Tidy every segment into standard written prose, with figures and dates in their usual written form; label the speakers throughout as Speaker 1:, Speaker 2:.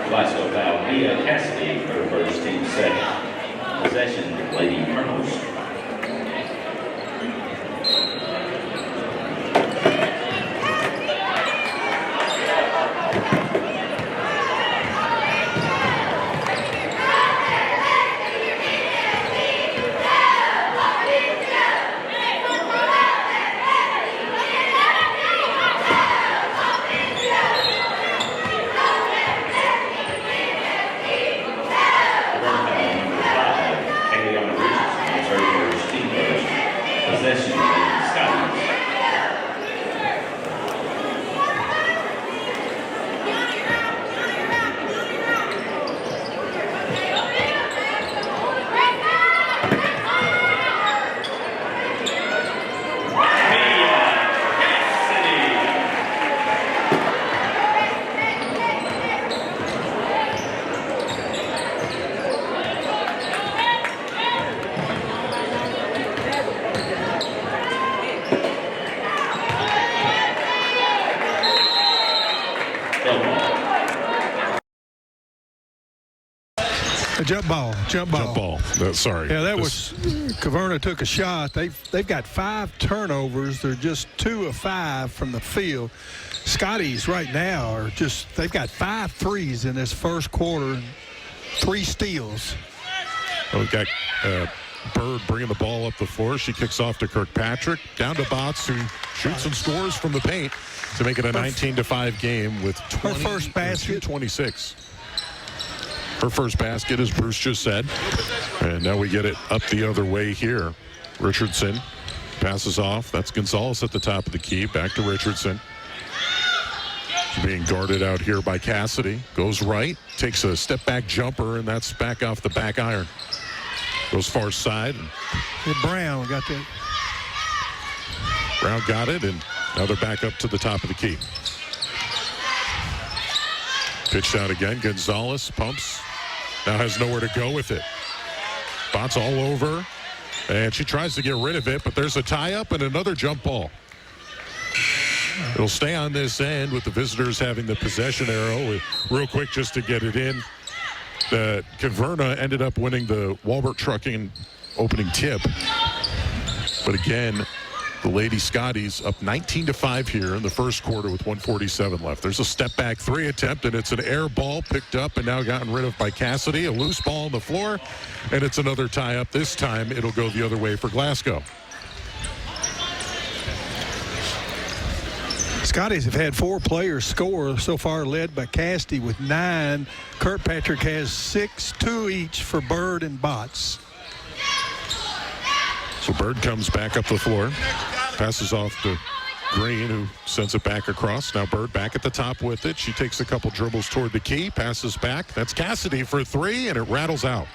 Speaker 1: Glasgow foul, Mia Cassidy, her first, team second. Possession, Lady Colonels.
Speaker 2: Jump ball.
Speaker 3: Sorry.
Speaker 2: Yeah, that was Caverna took a shot. They've got 5 turnovers. They're just 2 of 5 from the field. Scotties right now are they've got 5 threes in this first quarter and 3 steals.
Speaker 3: Well, we've got Bird bringing the ball up the floor. She kicks off to Kirkpatrick. Down to Botts, who shoots and scores from the paint to make it a 19-5 game with 20,
Speaker 2: her first basket.
Speaker 3: 26. Her first basket, as Bruce just said. And now we get it up the other way here. Richardson passes off. That's Gonzalez at the top of the key. Back to Richardson. She's being guarded out here by Cassidy. Goes right. Takes a step-back jumper, and that's back off the back iron. Goes far side.
Speaker 2: And Brown got that.
Speaker 3: Brown got it, and now they're back up to the top of the key. Pitched out again. Gonzalez pumps. Now has nowhere to go with it. Botts all over. And she tries to get rid of it, but there's a tie-up and another jump ball. It'll stay on this end with the visitors having the possession arrow. Real quick, just to get it in. The Caverna ended up winning the Walbert Trucking opening tip. But again, the Lady Scotties up 19-5 here in the first quarter with 1:47 left. There's a step-back 3 attempt, and it's an air ball picked up and now gotten rid of by Cassidy. A loose ball on the floor, and it's another tie-up. This time, it'll go the other way for Glasgow.
Speaker 2: Scotties have had 4 players score so far, led by Cassidy with 9. Kirkpatrick has 6, 2 each for Bird and Botts.
Speaker 3: So Bird comes back up the floor, passes off to Green, who sends it back across. Now Bird back at the top with it. She takes a couple dribbles toward the key, passes back. That's Cassidy for 3, and it rattles out.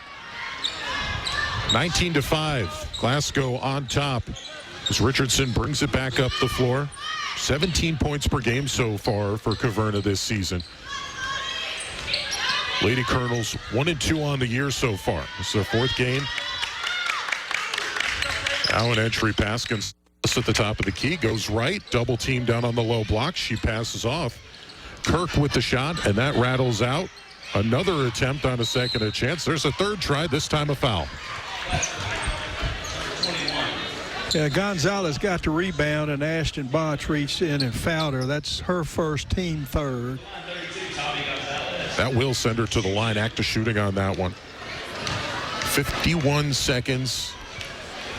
Speaker 3: 19-5, Glasgow on top as Richardson brings it back up the floor. 17 points per game so far for Caverna this season. Lady Colonels 1-2 on the year so far. This is their 4th game. Now an entry pass at the top of the key. Goes right. Double team down on the low block. She passes off. Kirk with the shot, and that rattles out. Another attempt on a second chance. There's a 3rd try, this time a foul.
Speaker 2: Yeah, Gonzalez got the rebound, and Ashton Botts reached in and fouled her. That's her first, team 3rd.
Speaker 3: That will send her to the line. Active shooting on that one. 51 seconds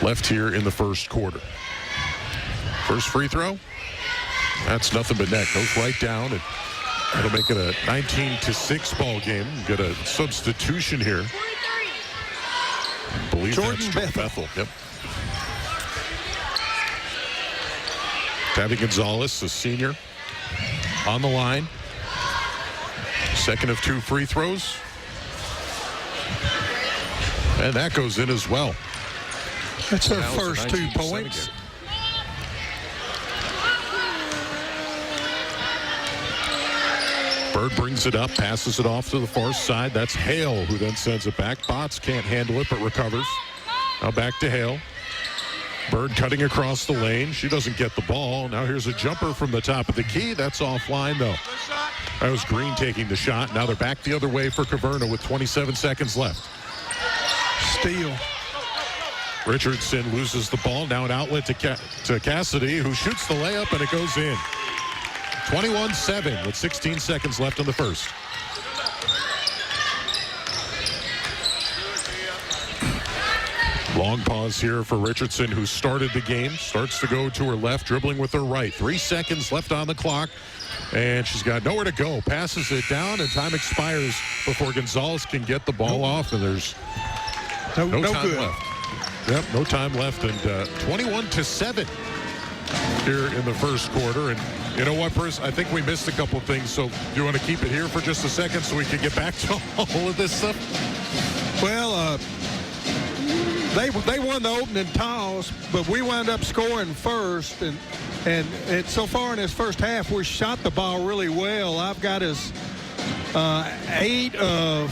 Speaker 3: left here in the first quarter. First free throw. That's nothing but net. Goes right down, and that'll make it a 19-6 ball game. Get a substitution here. I believe
Speaker 2: Jordan
Speaker 3: that's Bethel. Yep. Tabby Gonzalez, a senior, on the line. Second of 2 free throws. And that goes in as well.
Speaker 2: That's her first 2 points.
Speaker 3: Bird brings it up, passes it off to the far side. That's Hale, who then sends it back. Botts can't handle it, but recovers. Now back to Hale. Bird cutting across the lane. She doesn't get the ball. Now here's a jumper from the top of the key. That's offline, though. That was Green taking the shot. Now they're back the other way for Caverna with 27 seconds left.
Speaker 2: Steal.
Speaker 3: Richardson loses the ball. Now an outlet to Cassidy, who shoots the layup, and it goes in. 21-7 with 16 seconds left in the first. Long pause here for Richardson, who started the game. Starts to go to her left, dribbling with her right. 3 seconds left on the clock, and she's got nowhere to go. Passes it down, and time expires before Gonzalez can get the ball off, and there's no time
Speaker 2: good.
Speaker 3: left. Yep, no time left, and 21-7 here in the first quarter. And you know what, Bruce? I think we missed a couple of things, so do you want to keep it here for just a second so we can get back to all of this stuff?
Speaker 2: Well, they won the opening toss, but we wound up scoring first, and so far in this first half, we shot the ball really well. I've got us 8 of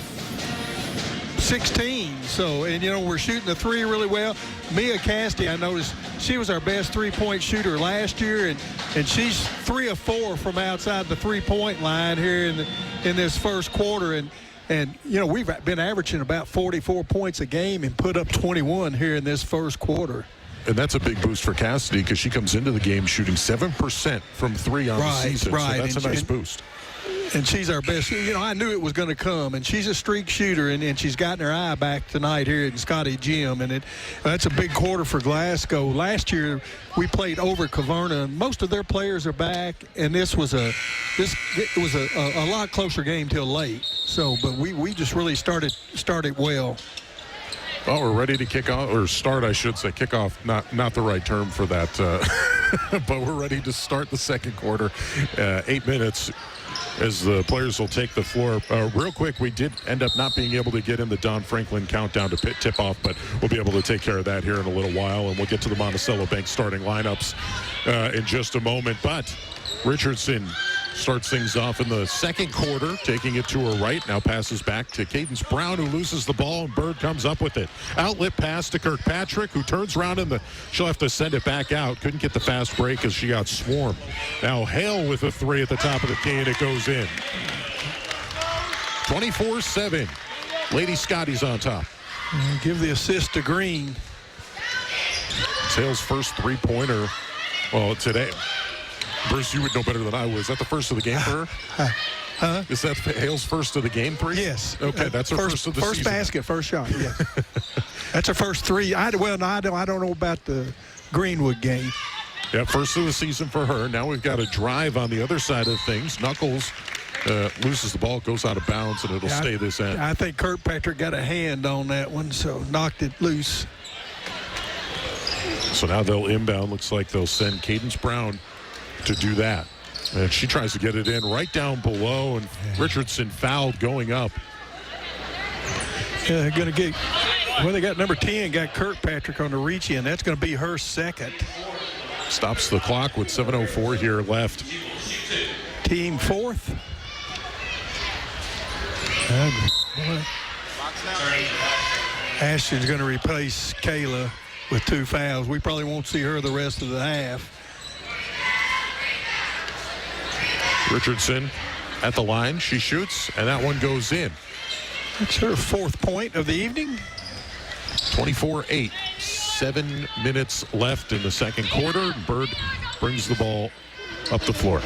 Speaker 2: 16. So, and we're shooting the three really well. Mia Cassidy, I noticed she was our best three-point shooter last year, and she's 3 of 4 from outside the three-point line here in this first quarter. And we've been averaging about 44 points a game and put up 21 here in this first quarter.
Speaker 3: And that's a big boost for Cassidy because she comes into the game shooting 7% from 3 on the season.
Speaker 2: Right.
Speaker 3: So that's a nice boost.
Speaker 2: And she's our best. I knew it was going to come, and she's a streak shooter, and she's gotten her eye back tonight here at Scottie Gym, and that's a big quarter for Glasgow. Last year we played over Caverna, and most of their players are back, and it was a lot closer game till late. So, but we just really started well.
Speaker 3: Well, we're ready to kick off, or start, I should say. Kick off, not the right term for that, but we're ready to start the second quarter. 8 minutes as the players will take the floor. Real quick, we did end up not being able to get in the Don Franklin countdown to pit tip-off, but we'll be able to take care of that here in a little while, and we'll get to the Monticello Bank starting lineups in just a moment. But Richardson starts things off in the second quarter, taking it to her right. Now passes back to Cadence Brown, who loses the ball, and Bird comes up with it. Outlet pass to Kirkpatrick, who turns around, and she'll have to send it back out. Couldn't get the fast break as she got swarmed. Now Hale with a 3 at the top of the key, and it goes in. 24-7. Lady Scottie's on top.
Speaker 2: Give the assist to Green.
Speaker 3: It's Hale's first three-pointer. Well, today. Bruce, you would know better than I would. Is that the first of the game for her?
Speaker 2: Huh?
Speaker 3: Is that Hale's first of the game, 3?
Speaker 2: Yes.
Speaker 3: Okay, that's her first of the season.
Speaker 2: First basket, first shot, yeah. That's her first 3. I don't know about the Greenwood game.
Speaker 3: Yeah, first of the season for her. Now we've got a drive on the other side of things. Knuckles loses the ball, goes out of bounds, and it'll stay this end.
Speaker 2: I think Kirkpatrick got a hand on that one, so knocked it loose.
Speaker 3: So now they'll inbound. Looks like they'll send Cadence Brown to do that. And she tries to get it in right down below, and Richardson fouled going up.
Speaker 2: Yeah, they're going to get, well, they got number 10, got Kirkpatrick on the reach in. That's going to be her second.
Speaker 3: Stops the clock with 7:04 here left.
Speaker 2: Team 4th. Ashton's going to replace Kayla with 2 fouls. We probably won't see her the rest of the half.
Speaker 3: Richardson at the line. She shoots, and that one goes in.
Speaker 2: That's her 4th point of the evening.
Speaker 3: 24-8. 7 minutes left in the second quarter. Bird brings the ball up the floor.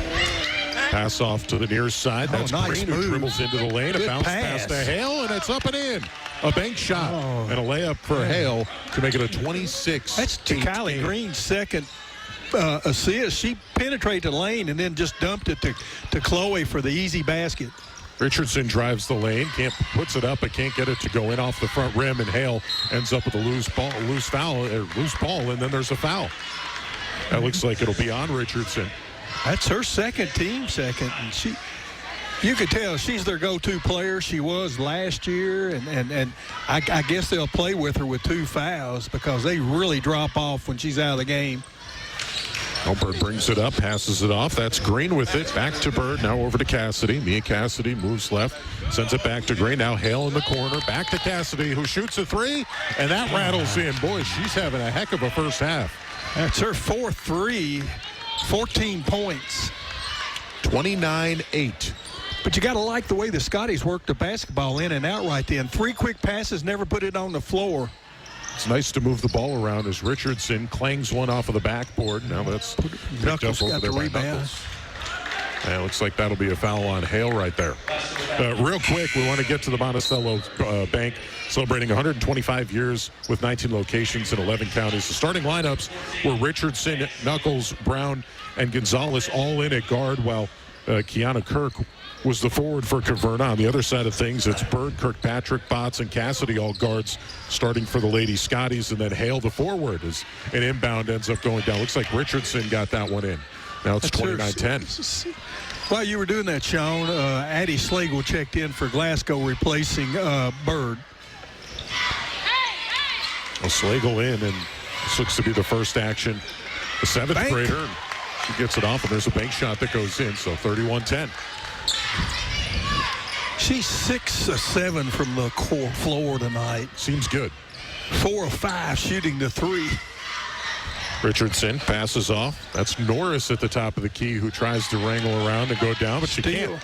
Speaker 3: Pass off to the near side. That's
Speaker 2: nice
Speaker 3: Green, who
Speaker 2: move.
Speaker 3: dribbles into the lane.
Speaker 2: Good
Speaker 3: A bounce
Speaker 2: pass.
Speaker 3: pass to Hale, and it's up and in. A bank shot and a layup for Hale to make it a 26.
Speaker 2: That's Kylie Green's second assist. She penetrated the lane and then just dumped it to Chloe for the easy basket.
Speaker 3: Richardson drives the lane, puts it up, but can't get it to go in off the front rim, and Hale ends up with a loose ball, and then there's a foul. That looks like it'll be on Richardson.
Speaker 2: That's her team second, and you could tell she's their go-to player. She was last year, and I guess they'll play with her with 2 fouls because they really drop off when she's out of the game.
Speaker 3: Bird brings it up, passes it off. That's Green with it. Back to Bird. Now over to Cassidy. Mia Cassidy moves left, sends it back to Green. Now Hale in the corner. Back to Cassidy, who shoots a three, and that rattles in. Boy, she's having a heck of a first half.
Speaker 2: That's her 4-3, 14 points.
Speaker 3: 29-8.
Speaker 2: But you got to like the way the Scotties work the basketball in and out right then. 3 quick passes, never put it on the floor.
Speaker 3: It's nice to move the ball around as Richardson clangs one off of the backboard. Now that's picked
Speaker 2: Knuckles
Speaker 3: up over
Speaker 2: got
Speaker 3: there
Speaker 2: the
Speaker 3: by
Speaker 2: rebound.
Speaker 3: Knuckles. And it looks like that'll be a foul on Hale right there. Real quick, we want to get to the Monticello Bank, celebrating 125 years with 19 locations in 11 counties. The starting lineups were Richardson, Knuckles, Brown, and Gonzalez all in at guard, while Kiana Kirk was the forward for Caverna. On the other side of things, it's Bird, Kirkpatrick, Botts, and Cassidy all guards starting for the Lady Scotties, and then Hale the forward as an inbound ends up going down. Looks like Richardson got that one in. Now it's 29-10.
Speaker 2: While you were doing that, Sean, Addie Slagle checked in for Glasgow, replacing Bird.
Speaker 3: Well, Slagle in, and this looks to be the first action. The 7th grader, and she gets it off, and there's a bank shot that goes in, so 31-10.
Speaker 2: She's 6 of 7 from the floor tonight.
Speaker 3: Seems good.
Speaker 2: 4 of 5 shooting the 3.
Speaker 3: Richardson passes off. That's Norris at the top of the key, who tries to wrangle around and go down, but she can't.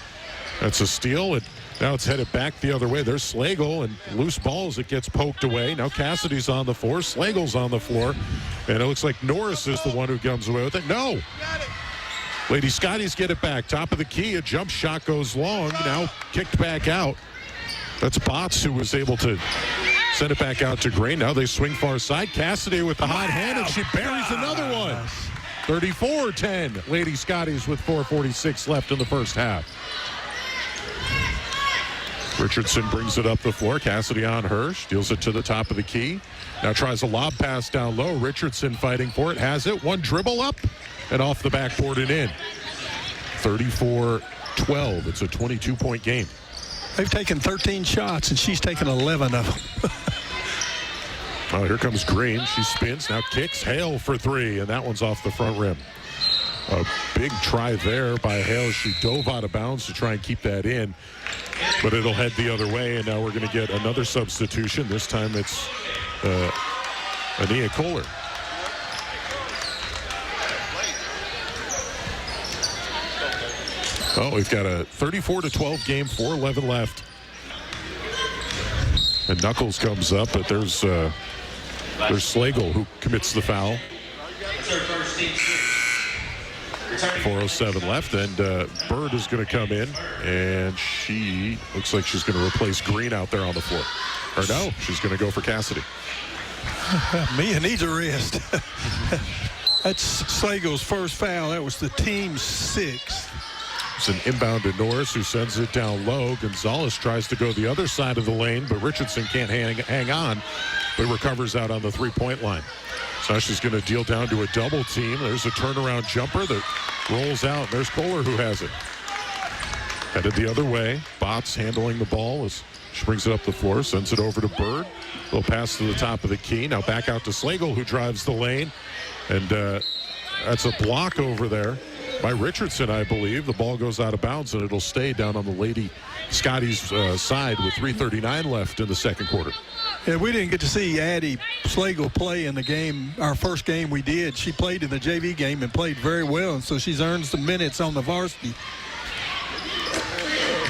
Speaker 3: That's a steal, and now it's headed back the other way. There's Slagle, and loose balls, it gets poked away. Now Cassidy's on the floor, Slagle's on the floor, and it looks like Norris is the one who comes away with it. No! Lady Scotties get it back. Top of the key, a jump shot goes long, now kicked back out. That's Botts who was able to send it back out to Green. Now they swing far side. Cassidy with the hot hand, and she buries another one. 34-10. Lady Scotties with 4:46 left in the first half. Richardson brings it up the floor. Cassidy on her. Steals it to the top of the key. Now tries a lob pass down low. Richardson fighting for it. Has it. One dribble up and off the backboard and in. 34-12. It's a 22-point game.
Speaker 2: They've taken 13 shots, and she's taken 11 of them.
Speaker 3: Oh, here comes Green. She spins, now kicks. Hale for 3, and that one's off the front rim. A big try there by Hale. She dove out of bounds to try and keep that in, but it'll head the other way, and now we're going to get another substitution. This time it's Ania Kohler. Oh, we've got a 34-12 game, 4:11 left. And Knuckles comes up, but there's Slagle who commits the foul. 4:07 left, and Bird is going to come in, and she looks like she's going to replace Green out there on the floor. Or no, she's going to go for Cassidy.
Speaker 2: Mia needs a rest. That's Slagle's first foul. That was the team's 6th.
Speaker 3: It's an inbound to Norris, who sends it down low. Gonzalez tries to go the other side of the lane, but Richardson can't hang on, but recovers out on the three-point line. So she's going to deal down to a double team. There's a turnaround jumper that rolls out. There's Kohler who has it. Headed the other way. Botts handling the ball as she brings it up the floor, sends it over to Bird. Little pass to the top of the key. Now back out to Slagle, who drives the lane. And that's a block over there by Richardson, I believe. The ball goes out of bounds, and it'll stay down on the Lady Scotties side with 3:39 left in the second quarter.
Speaker 2: Yeah, we didn't get to see Addie Slagle play in the game, our first game we did. She played in the JV game and played very well, and so she's earned some minutes on the varsity.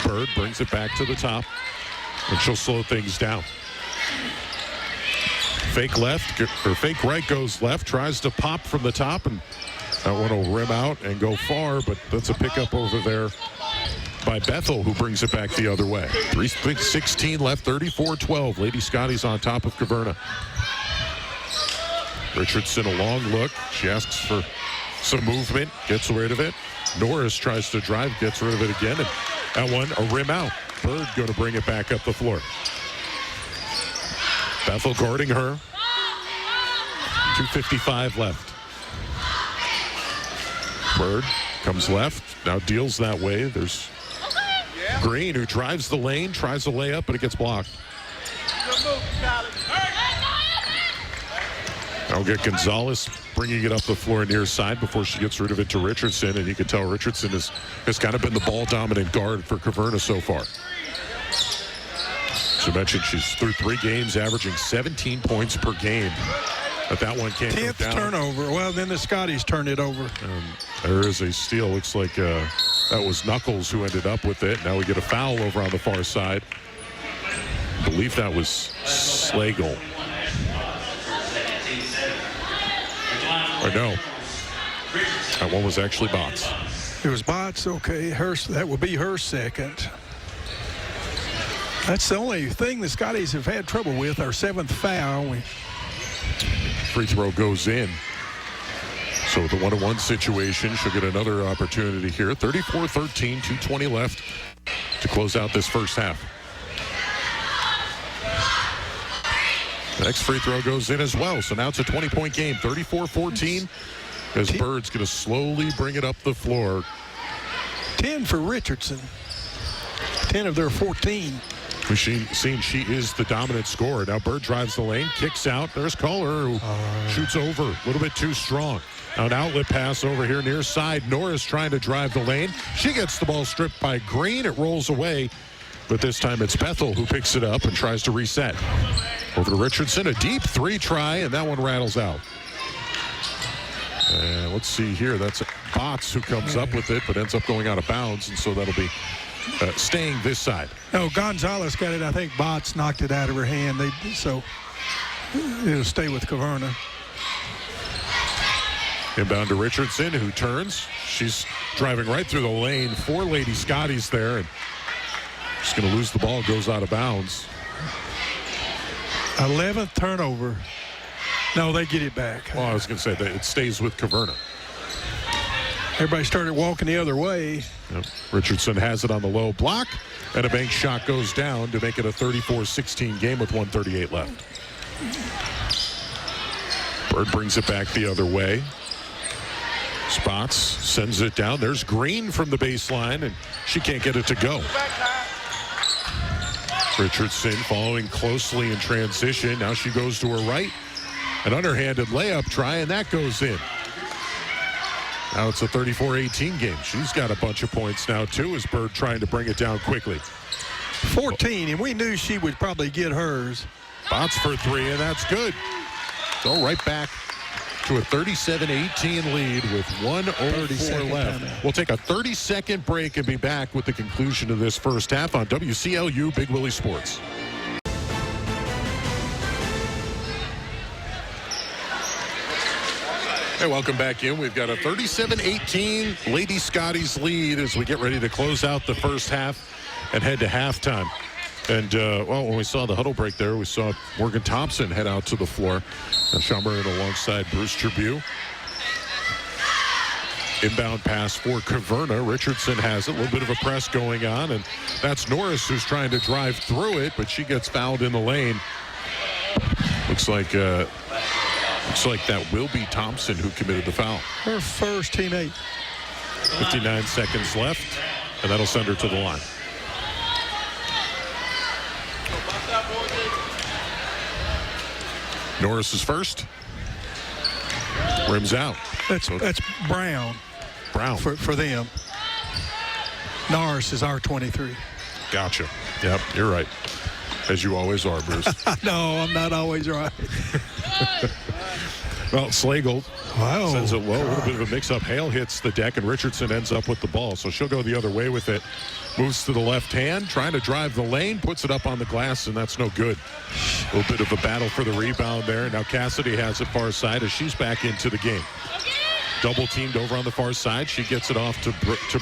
Speaker 3: Bird brings it back to the top, and she'll slow things down. Fake left, or fake right goes left, tries to pop from the top, and that one will rim out and go far, but that's a pickup over there by Bethel, who brings it back the other way. 3:16 left, 34-12. Lady Scotties on top of Caverna. Richardson, a long look. She asks for some movement, gets rid of it. Norris tries to drive, gets rid of it again, and that one, a rim out. Bird going to bring it back up the floor. Bethel guarding her. 2:55 left. Bird comes left, now deals that way. There's Green, who drives the lane, tries to lay up, but it gets blocked. I'll get Gonzalez bringing it up the floor near side before she gets rid of it to Richardson, and you can tell Richardson has kind of been the ball-dominant guard for Caverna so far. As I mentioned, she's through 3 games, averaging 17 points per game. But that one can't go
Speaker 2: 10th
Speaker 3: down.
Speaker 2: turnover. Well, then the Scotties turned it over.
Speaker 3: There is a steal. Looks like that was Knuckles who ended up with it. Now we get a foul over on the far side. I believe that was Slagle. Or no. That one was actually Bots.
Speaker 2: It was Bots. Okay, that would be her second. That's the only thing the Scotties have had trouble with, our 7th foul.
Speaker 3: Free throw goes in. So the 1-on-1 situation, she'll get another opportunity here. 34-13, 2:20 left to close out this first half. The next free throw goes in as well. So now it's a 20-point game, 34-14. As Bird's going to slowly bring it up the floor.
Speaker 2: 10 for Richardson. 10 of their 14.
Speaker 3: We've seen she is the dominant scorer. Now Bird drives the lane, kicks out. There's Kohler who shoots over, a little bit too strong. Now an outlet pass over here near side. Norris trying to drive the lane. She gets the ball stripped by Green. It rolls away. But this time it's Bethel who picks it up and tries to reset. Over to Richardson, a deep 3 try, and that one rattles out. And let's see here. That's Bots who comes up with it, but ends up going out of bounds, and so that'll be staying this side.
Speaker 2: No, Gonzalez got it. I think Bots knocked it out of her hand. So it'll stay with Caverna.
Speaker 3: Inbound to Richardson, who turns. She's driving right through the lane. 4 Lady Scotties there, and she's going to lose the ball, goes out of bounds.
Speaker 2: 11th turnover. No, they get it back.
Speaker 3: Well, I was going to say that it stays with Caverna.
Speaker 2: Everybody started walking the other way.
Speaker 3: Yep. Richardson has it on the low block, and a bank shot goes down to make it a 34-16 game with 1:38 left. Bird brings it back the other way. Spots, sends it down. There's Green from the baseline, and she can't get it to go. Richardson following closely in transition. Now she goes to her right. An underhanded layup try, and that goes in. Now it's a 34-18 game. She's got a bunch of points now, too, as Bird trying to bring it down quickly.
Speaker 2: 14, and we knew she would probably get hers.
Speaker 3: Bots for 3, and that's good. Go right back to a 37-18 lead with 1:04 left. We'll take a 30-second break and be back with the conclusion of this first half on WCLU Big Willie Sports. Hey, welcome back in. We've got a 37-18 Lady Scotties lead as we get ready to close out the first half and head to halftime. And, well, when we saw the huddle break there, we saw Morgan Thompson head out to the floor. Sean Murray alongside Bruce Tribune. Inbound pass for Caverna. Richardson has it. A little bit of a press going on, and that's Norris who's trying to drive through it, but she gets fouled in the lane. Looks like that will be Thompson who committed the foul.
Speaker 2: Her first teammate.
Speaker 3: 59 seconds left, and that'll send her to the line. Norris is first. Rims out.
Speaker 2: That's Brown.
Speaker 3: Brown.
Speaker 2: For them. Norris is our 23.
Speaker 3: Gotcha. Yep, you're right. As you always are, Bruce.
Speaker 2: No, I'm not always right.
Speaker 3: Well, Slagle sends it low. A little bit of a mix-up. Hale hits the deck, and Richardson ends up with the ball. So she'll go the other way with it. Moves to the left hand, trying to drive the lane, puts it up on the glass, and that's no good. A little bit of a battle for the rebound there. Now Cassidy has it far side as she's back into the game. Double teamed over on the far side. She gets it off to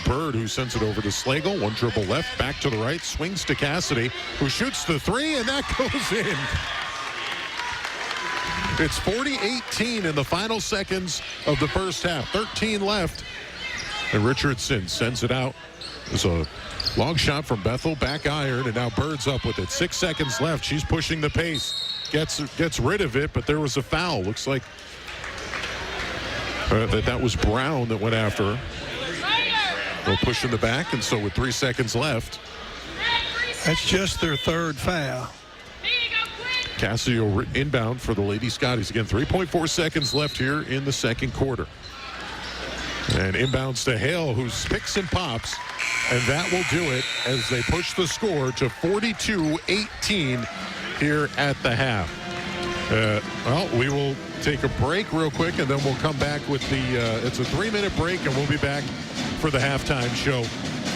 Speaker 3: Bird, who sends it over to Slagle. One dribble left, back to the right, swings to Cassidy, who shoots the 3, and that goes in. It's 40-18 in the final seconds of the first half. 13 left. And Richardson sends it out. There's a long shot from Bethel, back iron, and now Bird's up with it. 6 seconds left. She's pushing the pace. Gets rid of it, but there was a foul. Looks like that was Brown that went after her. They'll push in the back, and so with 3 seconds left.
Speaker 2: That's just their third foul.
Speaker 3: Cassidy will inbound for the Lady Scotties. Again, 3.4 seconds left here in the second quarter. And inbounds to Hale, who picks and pops. And that will do it as they push the score to 42-18 here at the half. Well, we will take a break real quick, and then we'll come back with it's a 3-minute break, and we'll be back for the halftime show.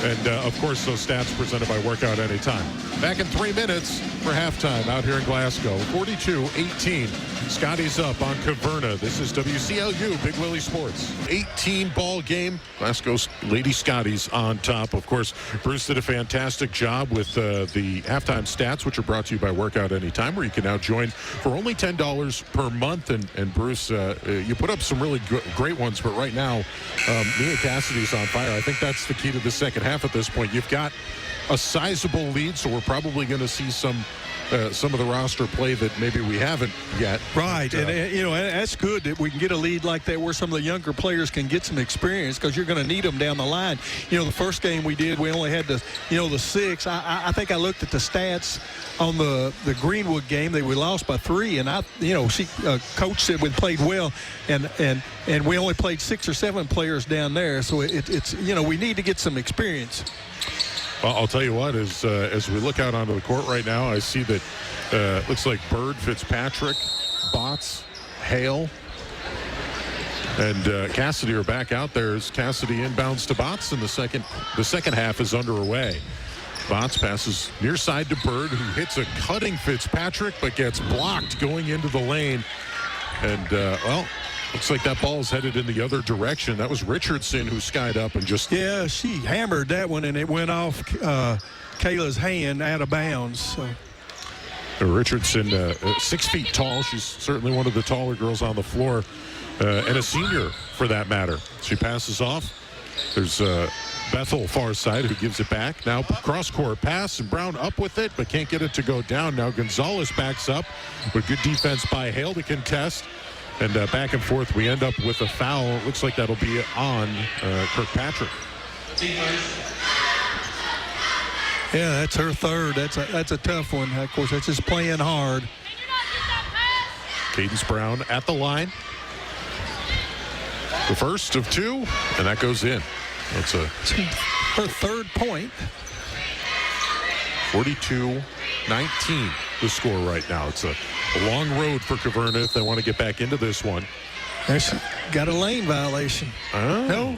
Speaker 3: And, of course, those stats presented by Workout Anytime. Back in 3 minutes for halftime out here in Glasgow. 42-18. Scotty's up on Caverna. This is WCLU Big Willie Sports. 18-ball game. Glasgow's Lady Scotties on top. Of course, Bruce did a fantastic job with the halftime stats, which are brought to you by Workout Anytime, where you can now join for only $10 per month. And Bruce, you put up some really great ones, but right now, Mia Cassidy's on fire. I think that's the key to the second half at this point. You've got a sizable lead, so we're probably going to see some of the roster play that maybe we haven't yet.
Speaker 2: Right, and that's good that we can get a lead like that where some of the younger players can get some experience, because you're going to need them down the line. The first game we did, we only had the 6. I think I looked at the stats on the Greenwood game. We lost by 3, and coach said we played well, and we only played 6 or 7 players down there. So it's we need to get some experience.
Speaker 3: Well, I'll tell you what, as we look out onto the court right now, I see that looks like Bird, Fitzpatrick, Botts, Hale, and Cassidy are back out there as Cassidy inbounds to Botts, and the second half is underway. Botts passes near side to Bird, who hits a cutting Fitzpatrick, but gets blocked going into the lane. And, looks like that ball is headed in the other direction. That was Richardson who skied up and just...
Speaker 2: Yeah, she hammered that one, and it went off Kayla's hand out of bounds. So.
Speaker 3: Richardson, 6 feet tall. She's certainly one of the taller girls on the floor, and a senior for that matter. She passes off. There's Bethel far side who gives it back. Now cross-court pass, and Brown up with it, but can't get it to go down. Now Gonzalez backs up with good defense by Hale to contest. And back and forth, we end up with a foul. It looks like that'll be on Kirkpatrick.
Speaker 2: Yeah, that's her third. That's a tough one. Of course, that's just playing hard.
Speaker 3: Cadence Brown at the line. The first of 2, and that goes in. That's
Speaker 2: her third point.
Speaker 3: 42-19 the score right now. It's a long road for Caverna if they want to get back into this one.
Speaker 2: That's got a lane violation.
Speaker 3: Oh.
Speaker 2: No.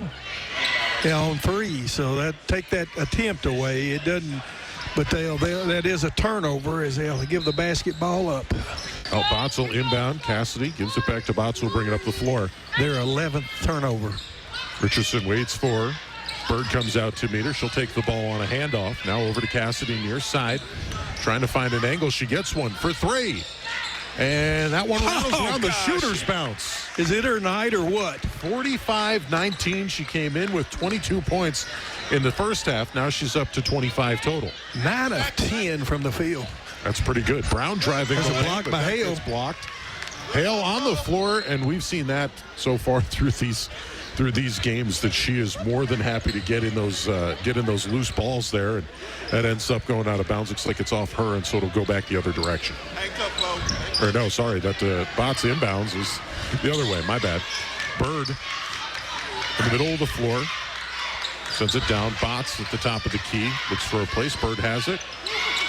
Speaker 2: Yeah, on 3. So that take that attempt away. It doesn't. But that is a turnover as they'll give the basketball up.
Speaker 3: Botts will inbound. Cassidy gives it back to Botts, who'll bring it up the floor.
Speaker 2: Their 11th turnover.
Speaker 3: Richardson waits for. Bird comes out to meet her. She'll take the ball on a handoff. Now over to Cassidy near side. Trying to find an angle. She gets one for 3. And that one rolls around the shooter's bounce.
Speaker 2: Is it her night or what?
Speaker 3: 45-19. She came in with 22 points in the first half. Now she's up to 25 total.
Speaker 2: 9 of 10 from the field.
Speaker 3: That's pretty good. Brown driving.
Speaker 2: There's a block by Hale.
Speaker 3: It's blocked. Hale on the floor, and we've seen that so far through these games, that she is more than happy to get in those loose balls there, and that ends up going out of bounds. Looks like it's off her, and so it'll go back the other direction. Or no, sorry, that Botts inbounds is the other way. My bad. Bird in the middle of the floor sends it down. Botts at the top of the key looks for a place. Bird has it.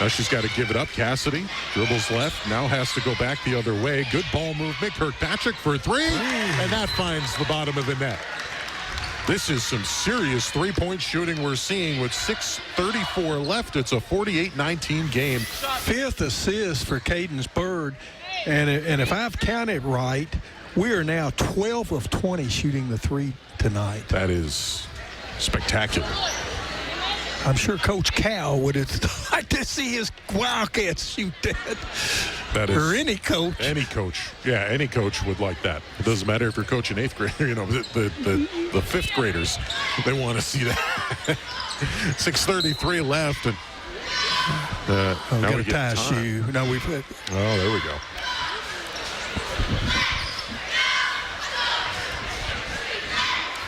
Speaker 3: Now she's got to give it up. Cassidy dribbles left. Now has to go back the other way. Good ball movement. Kirkpatrick for 3. And that finds the bottom of the net. This is some serious three-point shooting we're seeing with 6:34 left. It's a 48-19 game.
Speaker 2: 5th assist for Cadence Bird. And if I've counted right, we are now 12 of 20 shooting the 3 tonight.
Speaker 3: That is spectacular.
Speaker 2: I'm sure Coach Cal would have liked to see his Wildcats shoot that.
Speaker 3: That is,
Speaker 2: or any coach.
Speaker 3: Any coach. Yeah, any coach would like that. It doesn't matter if you're coaching 8th grade, the 5th graders, they want to see that. 6:33 left, and
Speaker 2: now we got a tie shoe. Now we've hit.
Speaker 3: Oh, there we go.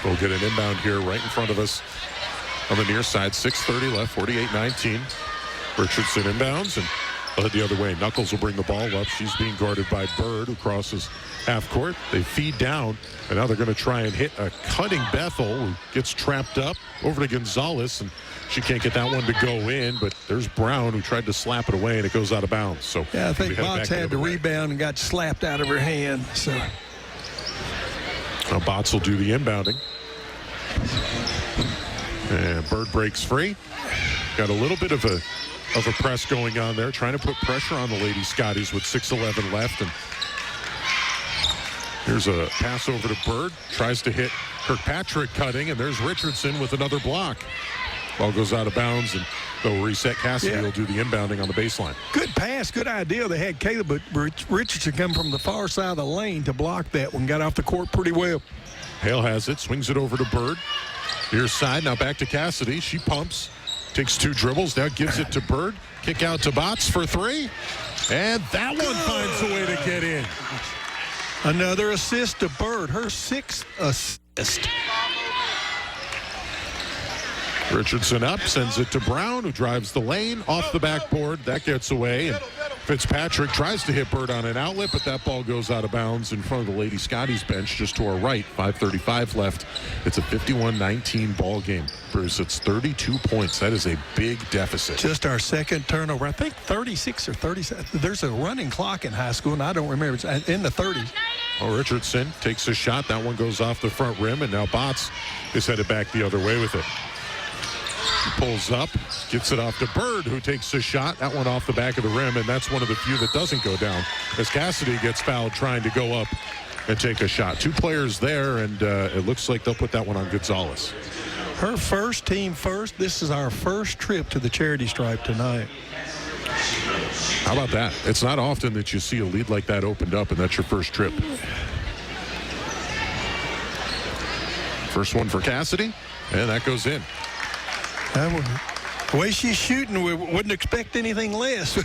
Speaker 3: We'll get an inbound here right in front of us on the near side. 6:30 left, 48-19. Richardson inbounds, and They'll head the other way. Knuckles will bring the ball up. She's being guarded by Bird, who crosses half court. They feed down, and now they're going to try and hit a cutting Bethel, who gets trapped up over to Gonzalez, and she can't get that one to go in, but there's Brown, who tried to slap it away, and it goes out of bounds. So
Speaker 2: yeah, I think Botts had the rebound and got slapped out of her hand. So
Speaker 3: now Botts will do the inbounding. And Bird breaks free. Got a little bit of a press going on there, trying to put pressure on the Lady Scotties with 6:11 left. And here's a pass over to Bird. Tries to hit Kirkpatrick cutting, and there's Richardson with another block. Ball goes out of bounds, and they'll reset. Cassidy will do the inbounding on the baseline.
Speaker 2: Good pass, good idea. They had Caleb, but Richardson come from the far side of the lane to block that one. Got off the court pretty well.
Speaker 3: Hale has it, swings it over to Bird. Near side, now back to Cassidy. She pumps, takes 2 dribbles, now gives it to Bird. Kick out to Botts for 3. And that one finds a way to get in.
Speaker 2: Another assist to Bird, her 6th assist.
Speaker 3: Richardson up, sends it to Brown, who drives the lane off the backboard. That gets away, and Fitzpatrick tries to hit Bird on an outlet, but that ball goes out of bounds in front of the Lady Scotties bench just to our right. 5:35 left. It's a 51-19 ball game. Bruce, it's 32 points. That is a big deficit.
Speaker 2: Just our second turnover. I think 36 or 37. There's a running clock in high school, and I don't remember. It's in the 30s.
Speaker 3: Oh, Richardson takes a shot. That one goes off the front rim, and now Botts is headed back the other way with it. He pulls up, gets it off to Bird, who takes a shot. That one off the back of the rim, and that's one of the few that doesn't go down as Cassidy gets fouled trying to go up and take a shot. 2 players there, and it looks like they'll put that one on Gonzalez.
Speaker 2: Her first team first. This is our first trip to the charity stripe tonight.
Speaker 3: How about that? It's not often that you see a lead like that opened up, and that's your first trip. First one for Cassidy, and that goes in.
Speaker 2: The way she's shooting, we wouldn't expect anything less.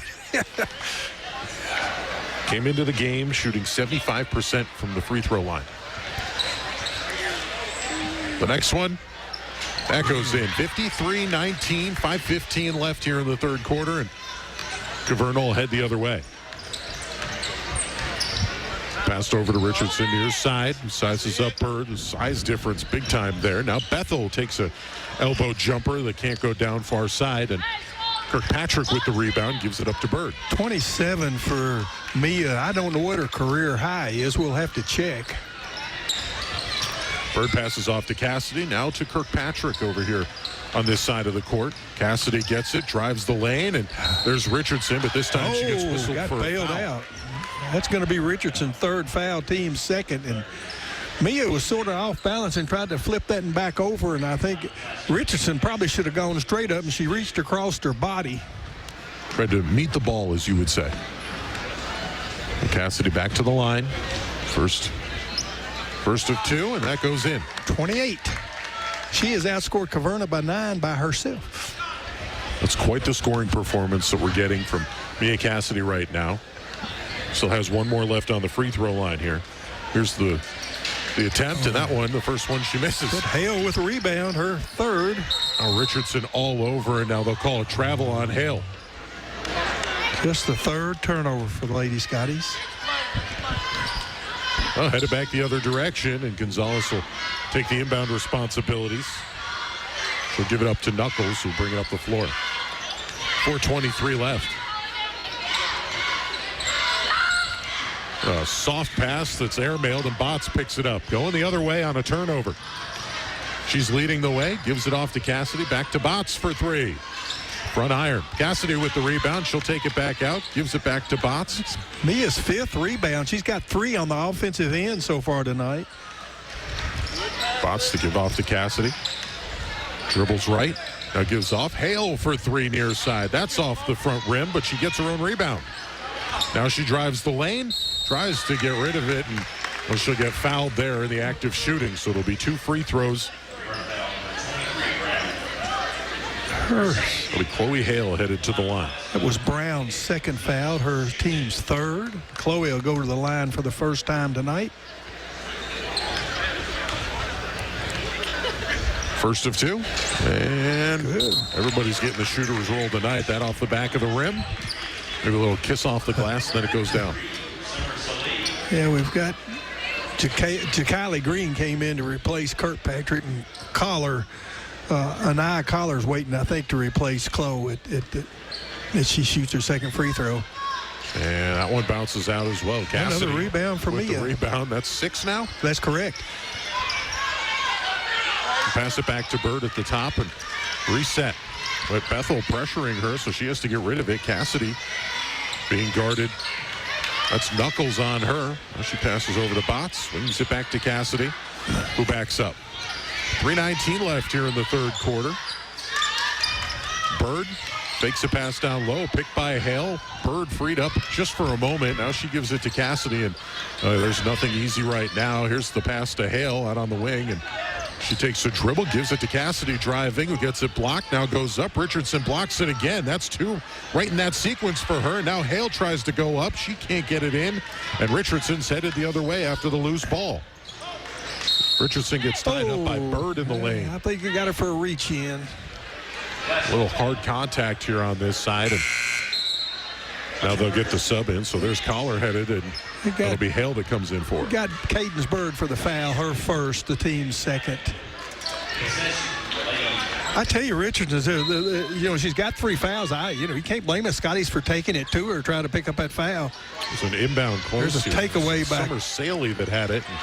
Speaker 3: Came into the game shooting 75% from the free throw line. The next one, that goes in. 53-19, 5:15 left here in the third quarter, and Caverna will head the other way. Passed over to Richardson near side. Sizes up Bird. The size difference big time there. Now Bethel takes a elbow jumper that can't go down far side, and Kirkpatrick with the rebound gives it up to Bird.
Speaker 2: 27 for Mia. I don't know what her career high is. We'll have to check.
Speaker 3: Bird passes off to Cassidy. Now to Kirkpatrick over here on this side of the court. Cassidy gets it, drives the lane, and there's Richardson, but this time she gets whistled
Speaker 2: got
Speaker 3: for
Speaker 2: bailed
Speaker 3: a foul.
Speaker 2: out. That's going to be Richardson's 3rd foul, team 2nd, and Mia was sort of off balance and tried to flip that and back over, and I think Richardson probably should have gone straight up, and she reached across her body.
Speaker 3: Tried to meet the ball, as you would say. And Cassidy back to the line. First of 2, and that goes in.
Speaker 2: 28. She has outscored Caverna by 9 by herself.
Speaker 3: That's quite the scoring performance that we're getting from Mia Cassidy right now. Still has 1 more left on the free throw line here. Here's the attempt, and that one, the first one she misses.
Speaker 2: But Hale with a rebound, her 3rd.
Speaker 3: Now Richardson all over, and now they'll call a travel on Hale.
Speaker 2: Just the 3rd turnover for the Lady Scotties.
Speaker 3: Well, headed back the other direction, and Gonzalez will take the inbound responsibilities. She'll give it up to Knuckles, who'll bring it up the floor. 4:23 left. A soft pass that's airmailed, and Botts picks it up. Going the other way on a turnover. She's leading the way, gives it off to Cassidy. Back to Botts for 3. Front iron. Cassidy with the rebound. She'll take it back out. Gives it back to Botts.
Speaker 2: Mia's 5th rebound. She's got 3 on the offensive end so far tonight.
Speaker 3: Botts to give off to Cassidy. Dribbles right. Now gives off. Hale for 3 near side. That's off the front rim, but she gets her own rebound. Now she drives the lane. Tries to get rid of it, and well, she'll get fouled there in the act of shooting, so it'll be 2 free throws. It'll be Chloe Hale headed to the line.
Speaker 2: That was Brown's 2nd foul, her team's 3rd. Chloe will go to the line for the first time tonight.
Speaker 3: First of 2, and everybody's getting the shooter's roll tonight. That off the back of the rim. Maybe a little kiss off the glass, then it goes down.
Speaker 2: Yeah, we've got Kylie Green came in to replace Kirkpatrick, and Anaya Collar's waiting, I think, to replace Chloe as she shoots her second free throw.
Speaker 3: And that one bounces out as well. Cassidy,
Speaker 2: another rebound for
Speaker 3: with
Speaker 2: Mia.
Speaker 3: the rebound. That's 6 now.
Speaker 2: That's correct.
Speaker 3: Pass it back to Bird at the top and reset. But Bethel pressuring her, so she has to get rid of it. Cassidy being guarded. That's Knuckles on her. Now she passes over to Botts. Swings it back to Cassidy, who backs up. 3:19 left here in the third quarter. Bird fakes a pass down low, picked by Hale. Bird freed up just for a moment. Now she gives it to Cassidy, and there's nothing easy right now. Here's the pass to Hale out on the wing, and she takes a dribble, gives it to Cassidy, driving, who gets it blocked, now goes up. Richardson blocks it again. That's 2 right in that sequence for her. Now Hale tries to go up. She can't get it in, and Richardson's headed the other way after the loose ball. Richardson gets tied up by Bird in the lane.
Speaker 2: I think you got her for a reach in.
Speaker 3: A little hard contact here on this side, and now they'll get the sub in. So there's Collar headed, and it'll be Hale that comes in for it.
Speaker 2: Got Cadence Bird for the foul, her first, the team's second. I tell you, Richardson's, she's got 3 fouls. You can't blame us. Scotty's for taking it to her, trying to pick up that foul.
Speaker 3: It's an inbound close.
Speaker 2: There's a takeaway by
Speaker 3: Summer Saley that had it. And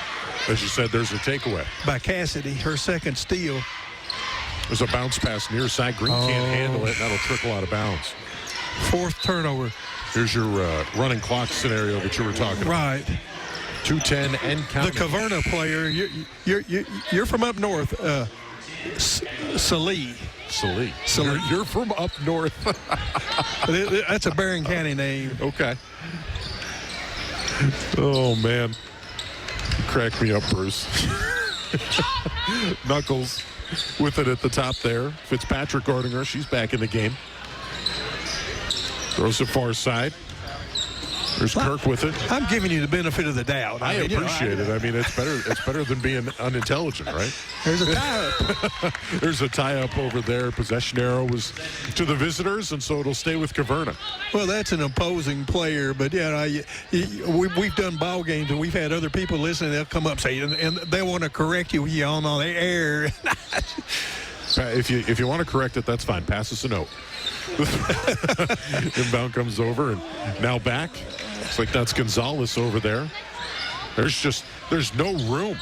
Speaker 3: as you said, there's a takeaway
Speaker 2: by Cassidy, her second steal.
Speaker 3: There's a bounce pass near side. Green can't handle it. That'll trickle out of bounds.
Speaker 2: 4th turnover.
Speaker 3: Here's your running clock scenario that you were talking about.
Speaker 2: Right.
Speaker 3: 2:10 and counting.
Speaker 2: The Caverna player, you're from up north. Salee.
Speaker 3: You're from up north.
Speaker 2: That's a Barron County name.
Speaker 3: Okay. Oh, man. Crack me up, Bruce. Knuckles with it at the top there. Fitzpatrick guarding her. She's back in the game. Throws it far side. There's Kirk with it.
Speaker 2: I'm giving you the benefit of the doubt.
Speaker 3: I appreciate it. I mean, it's better than being unintelligent, right?
Speaker 2: There's a tie-up.
Speaker 3: There's a tie-up over there. Possession arrow was to the visitors, and so it'll stay with Caverna.
Speaker 2: Well, that's an opposing player, but we've done ball games, and we've had other people listening. They'll come up and say, and they want to correct you on the air.
Speaker 3: If you want to correct it, that's fine. Pass us a note. Inbound comes over, and now back. Looks like that's Gonzalez over there. There's no room.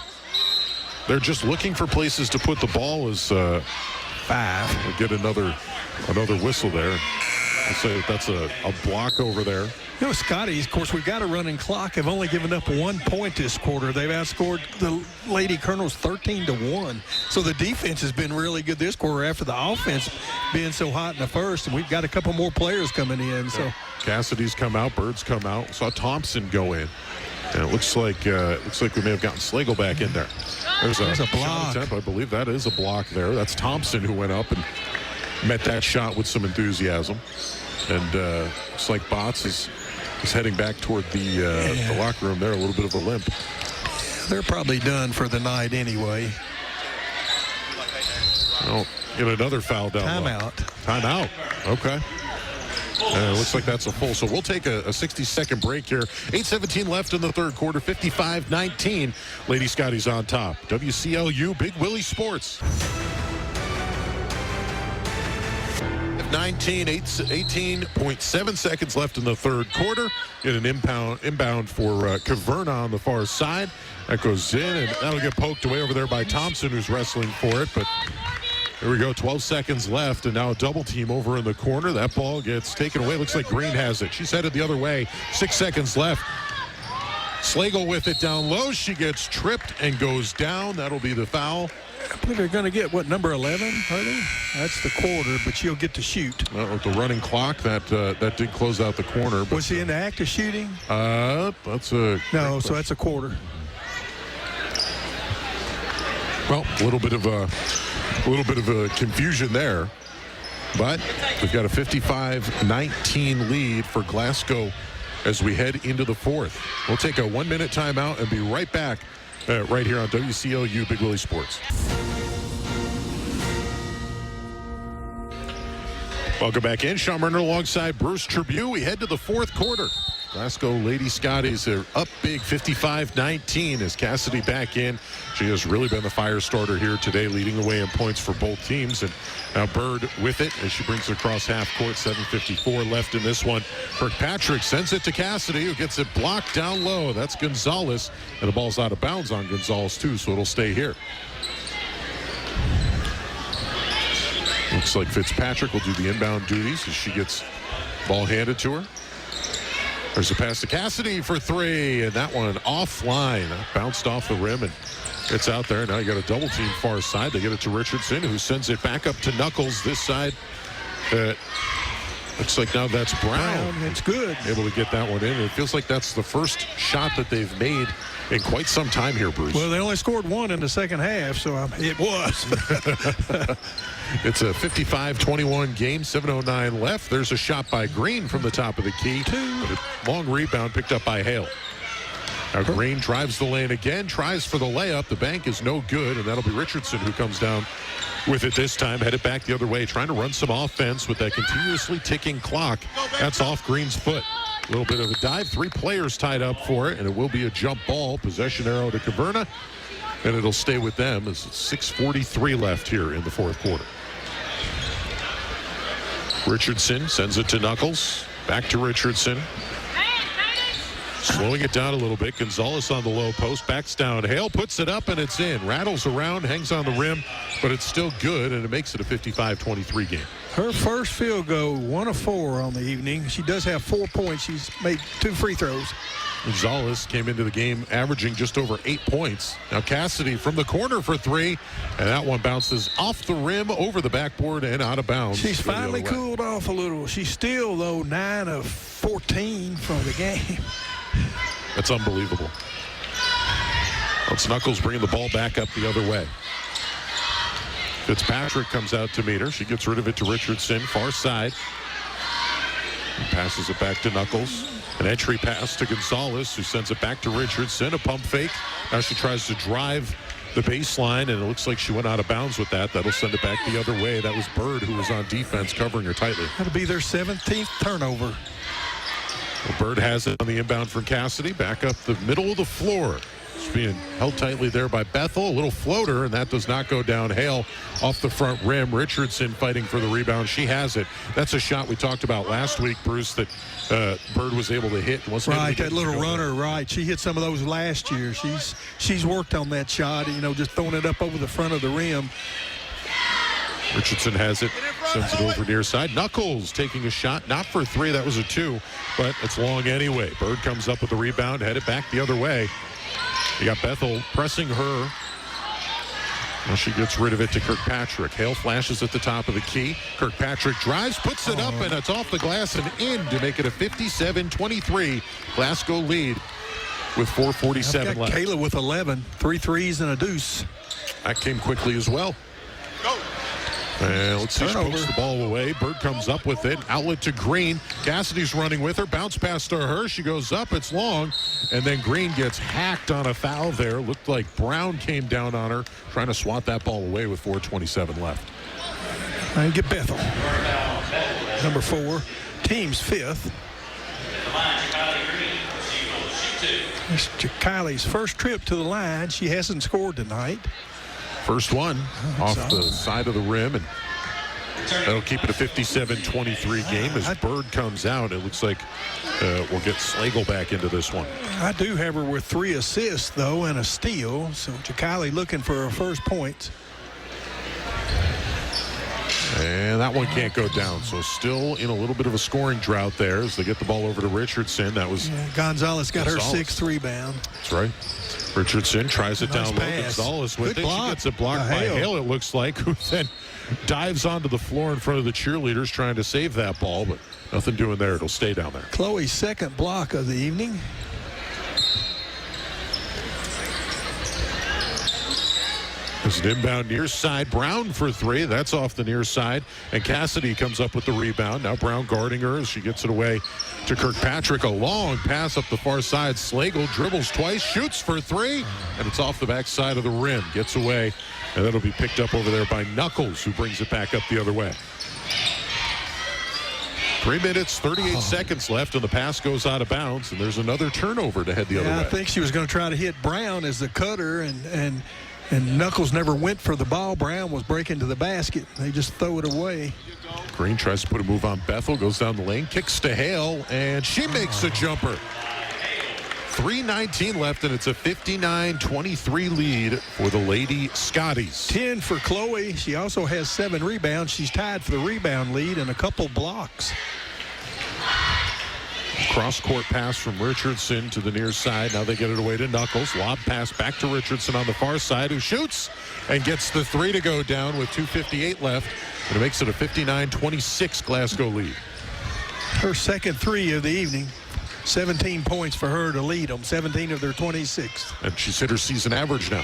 Speaker 3: They're just looking for places to put the ball as
Speaker 2: 5.
Speaker 3: We'll get another whistle there. So that's a block over there.
Speaker 2: Scottie, of course, we've got a running clock. Have only given up 1 point this quarter. They've outscored the Lady Colonels 13-1. So the defense has been really good this quarter after the offense being so hot in the first. And we've got a couple more players coming in. So
Speaker 3: Cassidy's come out, Bird's come out. Saw Thompson go in. And it looks like we may have gotten Slagle back in there. There's a block. Attempt. I believe that is a block there. That's Thompson who went up and met that shot with some enthusiasm. And looks like Botts is heading back toward the locker room there, a little bit of a limp.
Speaker 2: They're probably done for the night anyway.
Speaker 3: Oh, get another foul down. Timeout. Okay. Looks like that's a full. So we'll take a 60-second break here. 8:17 left in the third quarter, 55-19. Lady Scotty's on top. WCLU Big Willie Sports. 18.7 seconds left in the third quarter. Get an inbound for Caverna on the far side. That goes in, and that'll get poked away over there by Thompson, who's wrestling for it. But here we go, 12 seconds left, and now a double team over in the corner. That ball gets taken away. Looks like Green has it. She's headed the other way. 6 seconds left. Slagle with it down low. She gets tripped and goes down. That'll be the foul.
Speaker 2: I believe they're going to get, number 11, are they? That's the quarter, but she'll get to shoot.
Speaker 3: With the running clock, that did close out the corner. But,
Speaker 2: was he in the act of shooting?
Speaker 3: That's a...
Speaker 2: No, so that's a quarter.
Speaker 3: Well, a little bit of a confusion there. But we've got a 55-19 lead for Glasgow as we head into the fourth. We'll take a 1-minute timeout and be right back right here on WCLU Big Willie Sports. Welcome back in. Sean Murner alongside Bruce Tribune. We head to the fourth quarter. Glasgow Lady Scotties are up big 55-19 as Cassidy back in. She has really been the fire starter here today, leading the way in points for both teams. And now Bird with it as she brings it across half court. 7:54 left in this one. Kirkpatrick sends it to Cassidy, who gets it blocked down low. That's Gonzalez. And the ball's out of bounds on Gonzalez, too, so it'll stay here. Looks like Fitzpatrick will do the inbound duties as she gets ball handed to her. There's a pass to Cassidy for three, and that one offline. Bounced off the rim, and it's out there. Now you got a double team far side. They get it to Richardson, who sends it back up to Knuckles this side. Looks like now that's Brown.
Speaker 2: It's good.
Speaker 3: Able to get that one in. It feels like that's the first shot that they've made in quite some time here, Bruce.
Speaker 2: Well, they only scored one in the second half, so it was.
Speaker 3: It's a 55-21 game, 7:09 left. There's a shot by Green from the top of the key. But a long rebound picked up by Hale. Now Green drives the lane again, tries for the layup. The bank is no good, and that'll be Richardson who comes down with it this time. Headed back the other way, trying to run some offense with that continuously ticking clock. That's off Green's foot. A little bit of a dive. 3 players tied up for it, and it will be a jump ball. Possession arrow to Caverna, and it'll stay with them as it's 6:43 left here in the fourth quarter. Richardson sends it to Knuckles. Back to Richardson. Slowing it down a little bit. Gonzalez on the low post. Backs down. Hale puts it up, and it's in. Rattles around, hangs on the rim, but it's still good, and it makes it a 55-23 game.
Speaker 2: Her first field goal, 1 of 4 on the evening. She does have 4 points. She's made 2 free throws.
Speaker 3: Gonzalez came into the game averaging just over 8 points. Now Cassidy from the corner for 3, and that one bounces off the rim, over the backboard, and out of bounds.
Speaker 2: She's finally cooled off a little. She's still, though, 9 of 14 from the game.
Speaker 3: That's unbelievable. That's Knuckles bringing the ball back up the other way. Fitzpatrick comes out to meet her. She gets rid of it to Richardson, far side. And passes it back to Knuckles. An entry pass to Gonzalez, who sends it back to Richardson. A pump fake. Now she tries to drive the baseline, and it looks like she went out of bounds with that. That'll send it back the other way. That was Bird, who was on defense, covering her tightly.
Speaker 2: That'll be their 17th turnover.
Speaker 3: Well, Bird has it on the inbound from Cassidy. Back up the middle of the floor. It's being held tightly there by Bethel. A little floater, and that does not go down. Hale off the front rim. Richardson fighting for the rebound. She has it. That's a shot we talked about last week, Bruce, that Bird was able to hit.
Speaker 2: Right, that little runner, right. She hit some of those last year. She's worked on that shot, just throwing it up over the front of the rim.
Speaker 3: Richardson has it, sends it over near side. Knuckles taking a shot, not for 3, that was a 2, but it's long anyway. Bird comes up with the rebound, headed back the other way. You got Bethel pressing her. Now she gets rid of it to Kirkpatrick. Hale flashes at the top of the key. Kirkpatrick drives, puts it up, and it's off the glass and in to make it a 57-23 Glasgow lead with 4:47 left.
Speaker 2: Kayla with 11, 3 threes and a deuce.
Speaker 3: That came quickly as well. Go. And let's see, she pokes the ball away. Bird comes up with it. Outlet to Green. Cassidy's running with her. Bounce pass to her. She goes up. It's long. And then Green gets hacked on a foul there. Looked like Brown came down on her, trying to swat that ball away with 4:27 left.
Speaker 2: And get Bethel. Number 4. Team's 5th. It's Kylie's first trip to the line. She hasn't scored tonight.
Speaker 3: First one off the side of the rim, and that'll keep it a 57-23 game as Bird comes out. It looks like we'll get Slagle back into this one.
Speaker 2: I do have her with 3 assists, though, and a steal. So Kylie looking for her first point.
Speaker 3: And that one can't go down. So still in a little bit of a scoring drought there as they get the ball over to Richardson. That was
Speaker 2: Gonzalez got her 6th rebound.
Speaker 3: That's right. Richardson tries it down low. Gonzalez with it. She gets it blocked by Hale, it looks like, who then dives onto the floor in front of the cheerleaders trying to save that ball, but nothing doing there. It'll stay down there.
Speaker 2: Chloe's 2nd block of the evening.
Speaker 3: There's an inbound near side. Brown for 3. That's off the near side. And Cassidy comes up with the rebound. Now Brown guarding her as she gets it away to Kirkpatrick. A long pass up the far side. Slagle dribbles twice, shoots for 3, and it's off the backside of the rim. Gets away, and that'll be picked up over there by Knuckles, who brings it back up the other way. 3 minutes, 38 seconds left, and the pass goes out of bounds, and there's another turnover to head the other way.
Speaker 2: I think she was going to try to hit Brown as the cutter, and Knuckles never went for the ball. Brown was breaking to the basket. They just throw it away.
Speaker 3: Green tries to put a move on Bethel, goes down the lane, kicks to Hale, and she makes a jumper. 3:19 left, and it's a 59-23 lead for the Lady Scotties.
Speaker 2: 10 for Chloe. She also has 7 rebounds. She's tied for the rebound lead and a couple blocks.
Speaker 3: Cross-court pass from Richardson to the near side. Now they get it away to Knuckles. Lob pass back to Richardson on the far side, who shoots and gets the 3 to go down with 2:58 left. And it makes it a 59-26 Glasgow lead.
Speaker 2: Her second 3 of the evening. 17 points for her to lead them. 17 of their 26.
Speaker 3: And she's hit her season average now.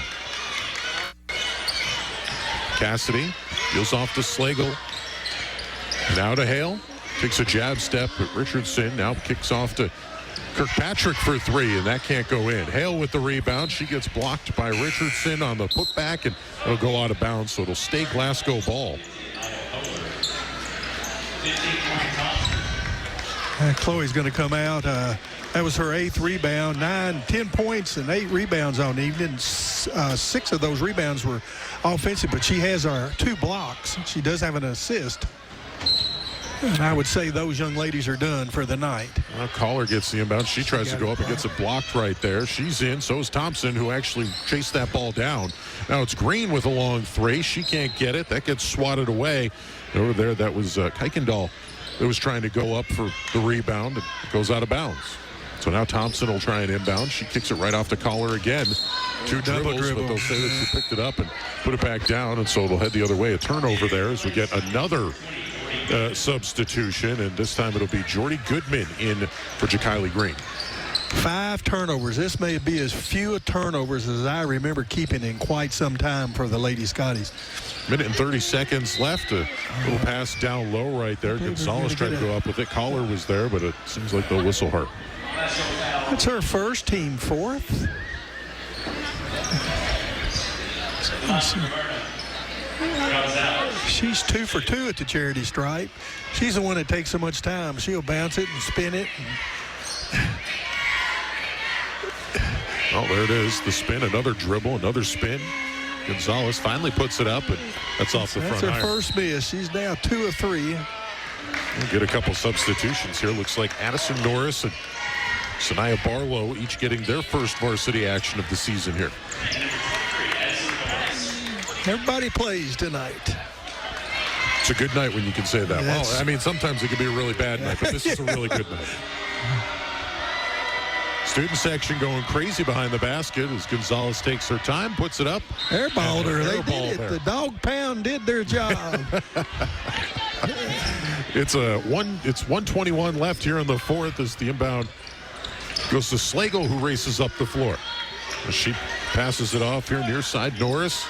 Speaker 3: Cassidy deals off to Slagle. Now to Hale. Takes a jab step at Richardson. Now kicks off to Kirkpatrick for 3, and that can't go in. Hale with the rebound. She gets blocked by Richardson on the putback, and it'll go out of bounds, so it'll stay Glasgow ball.
Speaker 2: Chloe's going to come out. That was her 8th rebound. 10 points and 8 rebounds on the evening. 6 of those rebounds were offensive, but she has our 2 blocks. She does have an assist. And I would say those young ladies are done for the night.
Speaker 3: Collar gets the inbound. She tries to go up and gets it blocked right there. She's in. So is Thompson, who actually chased that ball down. Now it's Green with a long 3. She can't get it. That gets swatted away. Over there, that was Kuykendall that was trying to go up for the rebound. It goes out of bounds. So now Thompson will try and inbound. She kicks it right off the collar again. 2 dribbles, but they'll say that she picked it up and put it back down, and so it'll head the other way. A turnover there as we get another substitution, and this time it'll be Jordy Goodman in for Jakiley Green.
Speaker 2: 5 turnovers. This may be as few turnovers as I remember keeping in quite some time for the Lady Scotties.
Speaker 3: Minute and 30 seconds left. A little pass down low right there. Gonzalez tried to go up with it. Collar was there, but it seems like they'll whistle her.
Speaker 2: That's her first, team 4th. She's 2 for 2 at the charity stripe. She's the one that takes so much time. She'll bounce it and spin it.
Speaker 3: Oh, there it is. The spin, another dribble, another spin. Gonzalez finally puts it up, and that's off the front iron.
Speaker 2: That's her first miss. She's now 2 of 3.
Speaker 3: We'll get a couple substitutions here. Looks like Addison Norris and Sanaya Barlow each getting their first varsity action of the season here.
Speaker 2: Everybody plays tonight.
Speaker 3: It's a good night when you can say that.
Speaker 2: Yes.
Speaker 3: Well, I mean, sometimes it can be a really bad night, but this is a really good night. Student section going crazy behind the basket as Gonzalez takes her time, puts it up.
Speaker 2: Airballed her. They
Speaker 3: Airball
Speaker 2: did it.
Speaker 3: there.
Speaker 2: The dog pound did their job.
Speaker 3: It's 1:21 left here in the 4th as the inbound goes to Slagle, who races up the floor. She passes it off here near side. Norris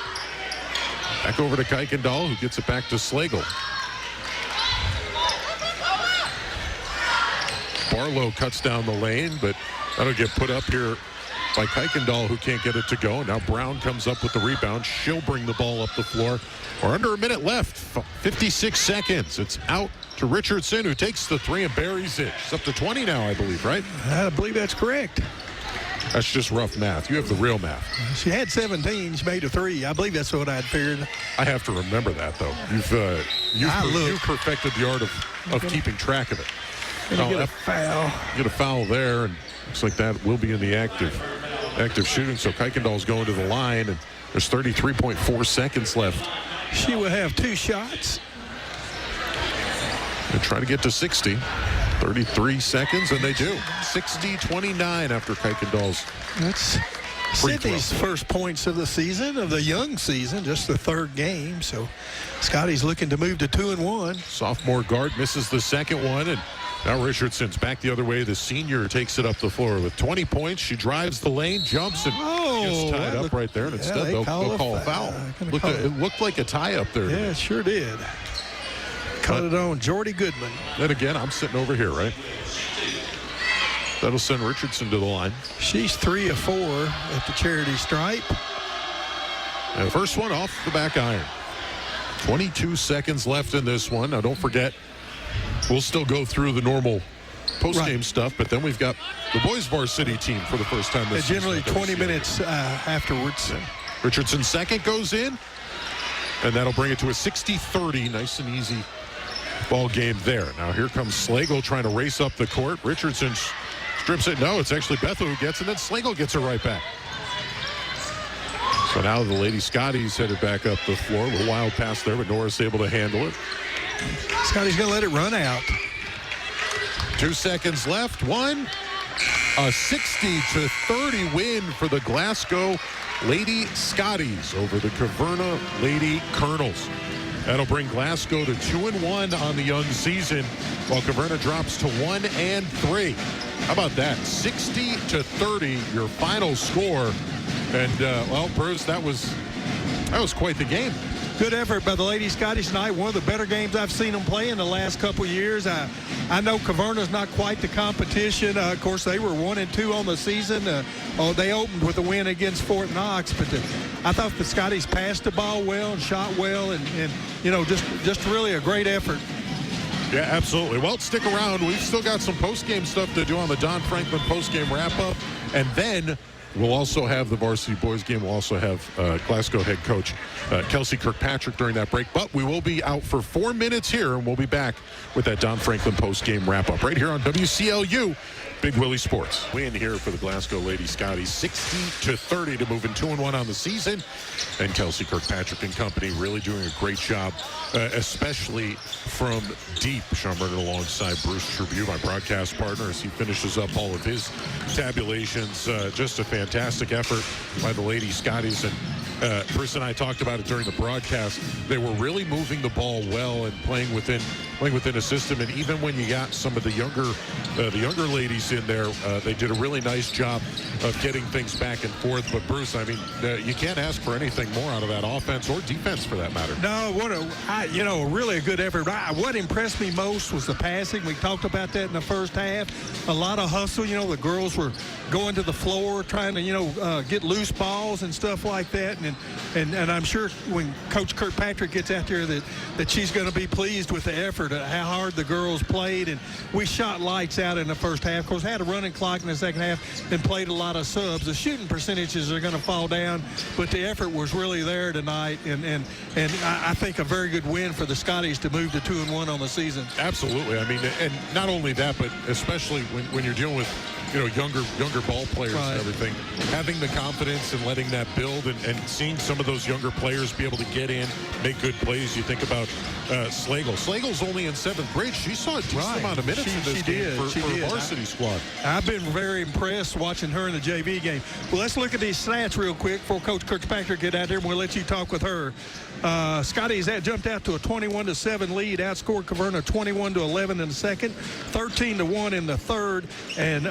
Speaker 3: back over to Kuykendall, who gets it back to Slagle. Barlow cuts down the lane, but that'll get put up here by Kuykendall, who can't get it to go. Now Brown comes up with the rebound. She'll bring the ball up the floor. We're under a minute left, 56 seconds. It's out to Richardson, who takes the 3 and buries it. She's up to 20 now, I believe, right?
Speaker 2: I believe that's correct.
Speaker 3: That's just rough math. You have the real math.
Speaker 2: She had 17. She made a 3. I believe that's what I'd figured.
Speaker 3: I have to remember that, though. You've perfected the art of keeping track of it.
Speaker 2: Get a foul.
Speaker 3: Get a foul there, and looks like that will be in the active shooting. So Kuykendall's going to the line, and there's 33.4 seconds left.
Speaker 2: She will have 2 shots.
Speaker 3: And try to get to 60. 33 seconds, and they do. 60-29 after Kuykendall's.
Speaker 2: That's Sydney's first points of the season, of the young season, just the 3rd game. So Scottie's looking to move to 2-1.
Speaker 3: Sophomore guard misses the second one, and now Richardson's back the other way. The senior takes it up the floor with 20 points. She drives the lane, jumps, and gets tied up right there. And instead, they'll call a foul. It looked like a tie up there.
Speaker 2: Yeah, it sure did. Cut it on Jordy Goodman.
Speaker 3: Then again, I'm sitting over here, right? That'll send Richardson to the line.
Speaker 2: She's 3 of 4 at the charity stripe.
Speaker 3: And the first one off the back iron. 22 seconds left in this one. Now, don't forget, We'll still go through the normal post-game
Speaker 2: Right.
Speaker 3: stuff, but then we've got the boys varsity team for the first time this season.
Speaker 2: Generally 20 minutes afterwards.
Speaker 3: Richardson second goes in, and that'll bring it to a 60-30. Nice and easy ball game there. Now here comes Slagle trying to race up the court. Richardson strips it. No, it's actually Bethel who gets it, and then Slagle gets it right back. So now the Lady Scotties headed back up the floor. A little wild pass there, but Norris able to handle it.
Speaker 2: Scotty's going to let it run out.
Speaker 3: 2 seconds left. One. A 60-30 win for the Glasgow Lady Scotties over the Caverna Lady Colonels. That'll bring Glasgow to 2-1 on the young season, while Caverna drops to 1-3. How about that? 60-30, your final score. And well, Bruce, that was quite the game.
Speaker 2: Good effort by the Lady Scotties tonight. One of the better games I've seen them play in the last couple of years. I know Caverna's not quite the competition. Of course, they were 1-2 on the season. They opened with a win against Fort Knox, but I thought the Scotties passed the ball well and shot well, and you know, just really a great effort.
Speaker 3: Yeah, absolutely. Well, stick around. We've still got some post-game stuff to do on the Don Franklin post-game wrap-up, and then we'll also have the varsity boys game. We'll also have Glasgow head coach Kelsey Kirkpatrick during that break. But we will be out for 4 minutes here, and we'll be back with that Don Franklin post-game wrap-up right here on WCLU Big Willie Sports. Win here for the Glasgow Lady Scotties, 60-30 to move in 2-1 on the season. And Kelsey Kirkpatrick and company really doing a great job, especially from deep. Sean Berger alongside Bruce Tribune, my broadcast partner, as he finishes up all of his tabulations. Just a fantastic effort by the Lady Scotties. And Bruce and I talked about it during the broadcast. They were really moving the ball well and playing within a system. And even when you got some of the younger ladies in there, they did a really nice job of getting things back and forth. But Bruce, I mean, you can't ask for anything more out of that offense or defense for that matter.
Speaker 2: No, really a good effort. What impressed me most was the passing. We talked about that in the first half. A lot of hustle. You know, the girls were going to the floor trying to, get loose balls and stuff like that. And I'm sure when Coach Kirkpatrick gets out there that she's going to be pleased with the effort, how hard the girls played. And we shot lights out in the first half. Of course, had a running clock in the second half and played a lot of subs. The shooting percentages are going to fall down, but the effort was really there tonight. And I think a very good win for the Scotties to move to 2-1 on the season.
Speaker 3: Absolutely. I mean, and not only that, but especially when you're dealing with younger ball players
Speaker 2: right.
Speaker 3: and everything, having the confidence and letting that build and seeing some of those younger players be able to get in, make good plays. You think about Slagle. Slagle's only in 7th grade. She saw a decent amount of minutes in this game for a varsity squad. I've
Speaker 2: been very impressed watching her in the JV game. Well, let's look at these stats real quick before Coach Kirkpatrick get out there, and we'll let you talk with her. Scotty's jumped out to a 21-7 lead, outscored Caverna 21-11 in the second, 13-1 in the third, and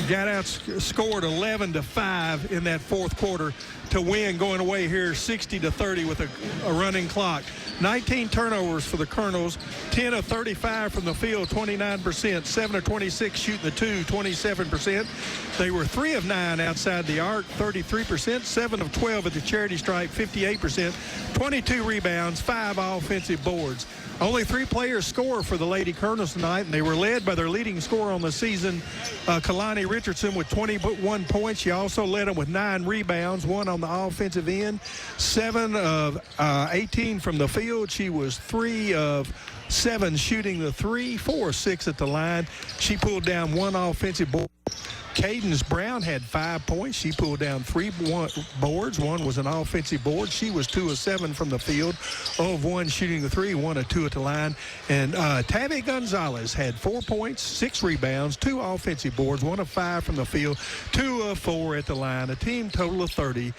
Speaker 2: got outscored 11-5 in that fourth quarter to win, going away here 60-30 with a running clock. 19 turnovers for the Colonels, 10 of 35 from the field, 29%, 7 of 26 shooting the two, 27%. They were 3 of 9 outside the arc, 33%, 7 of 12 at the charity stripe, 58%, 22 rebounds, 5 offensive boards. Only 3 players score for the Lady Colonels tonight, and they were led by their leading scorer on the season, Kalani Richardson, with 21 points. She also led them with 9 rebounds, 1 on the offensive end, 7 of 18 from the field. She was 3 of 7 shooting the 3, 4 of 6 at the line. She pulled down 1 offensive board. Cadence Brown had 5 points. She pulled down 3 boards. 1 was an offensive board. She was 2 of 7 from the field, 0 of 1 shooting the 3, 1 of 2 at the line. And Tabby Gonzalez had 4 points, 6 rebounds, 2 offensive boards, 1 of 5 from the field, 2 of 4 at the line, a team total of 30.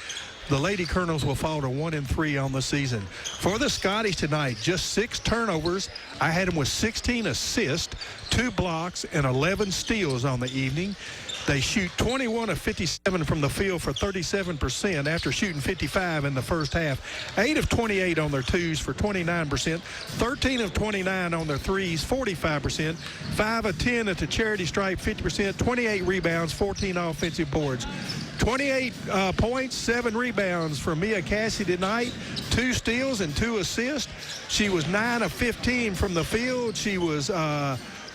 Speaker 2: The Lady Colonels will fall to 1-3 on the season. For the Scotties tonight, just 6 turnovers. I had them with 16 assists, 2 blocks, and 11 steals on the evening. They shoot 21 of 57 from the field for 37% after shooting 55 in the first half. 8 of 28 on their twos for 29%. 13 of 29 on their threes, 45%. 5 of 10 at the charity stripe, 50%. 28 rebounds, 14 offensive boards. 28 points, 7 rebounds for Mia Cassidy tonight, 2 steals and 2 assists. She was 9 of 15 from the field. She was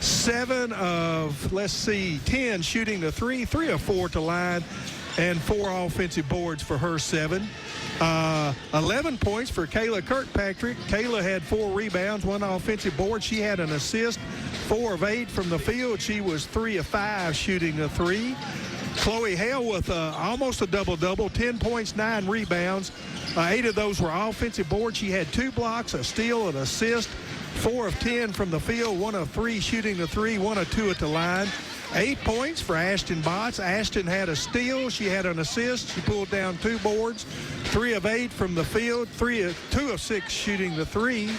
Speaker 2: 7 of, 10 shooting the 3, 3 of 4 to line, and 4 offensive boards for her 7. 11 points for Kayla Kirkpatrick. Kayla had 4 rebounds, 1 offensive board. She had an assist, 4 of 8 from the field. She was 3 of 5 shooting the 3. Chloe Hale with almost a double-double, 10 points, 9 rebounds. 8 of those were offensive boards. She had 2 blocks, a steal, an assist, 4 of 10 from the field, 1 of 3 shooting the 3, 1 of 2 at the line. 8 points for Ashton Botts. Ashton had a steal. She had an assist. She pulled down 2 boards, 3 of 8 from the field, 2 of 6 shooting the 3.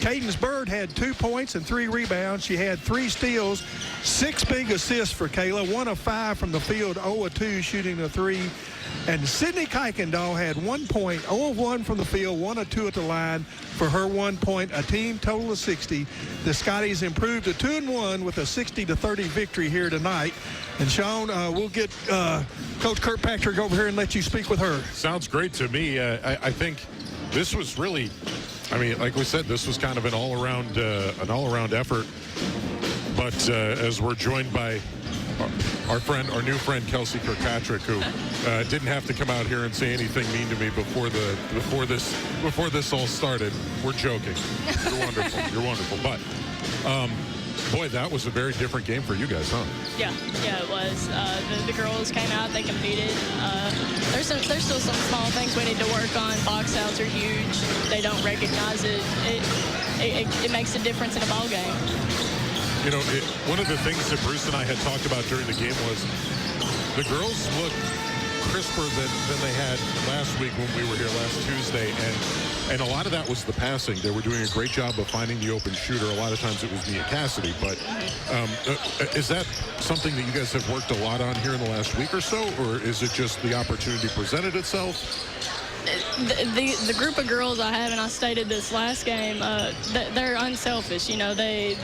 Speaker 2: Cadence Bird had 2 points and 3 rebounds. She had 3 steals, 6 big assists for Kayla, 1 of 5 from the field, 0 of 2 shooting the 3. And Sydney Kuykendall had 1 point, 0 of 1 from the field, 1 of 2 at the line for her 1 point, a team total of 60. The Scotties improved to 2-1 with a 60-30 victory here tonight. And Sean, we'll get Coach Kirkpatrick over here and let you speak with her.
Speaker 3: Sounds great to me. I think this was really, I mean, like we said, this was kind of an all-around effort. But as we're joined by our new friend Kelsey Kirkpatrick, who didn't have to come out here and say anything mean to me before this all started. We're joking. You're wonderful. You're wonderful. But boy, that was a very different game for you guys, huh?
Speaker 4: Yeah, it was. The girls came out, they competed. There's still some small things we need to work on. Box outs are huge. They don't recognize it. It makes a difference in a ball game.
Speaker 3: You know, one of the things that Bruce and I had talked about during the game was the girls look crisper than they had last week when we were here last Tuesday, and a lot of that was the passing. They were doing a great job of finding the open shooter. A lot of times it was Mia Cassidy, but is that something that you guys have worked a lot on here in the last week or so, or is it just the opportunity presented itself?
Speaker 4: The group of girls I have, and I stated this last game, they're unselfish. You know, they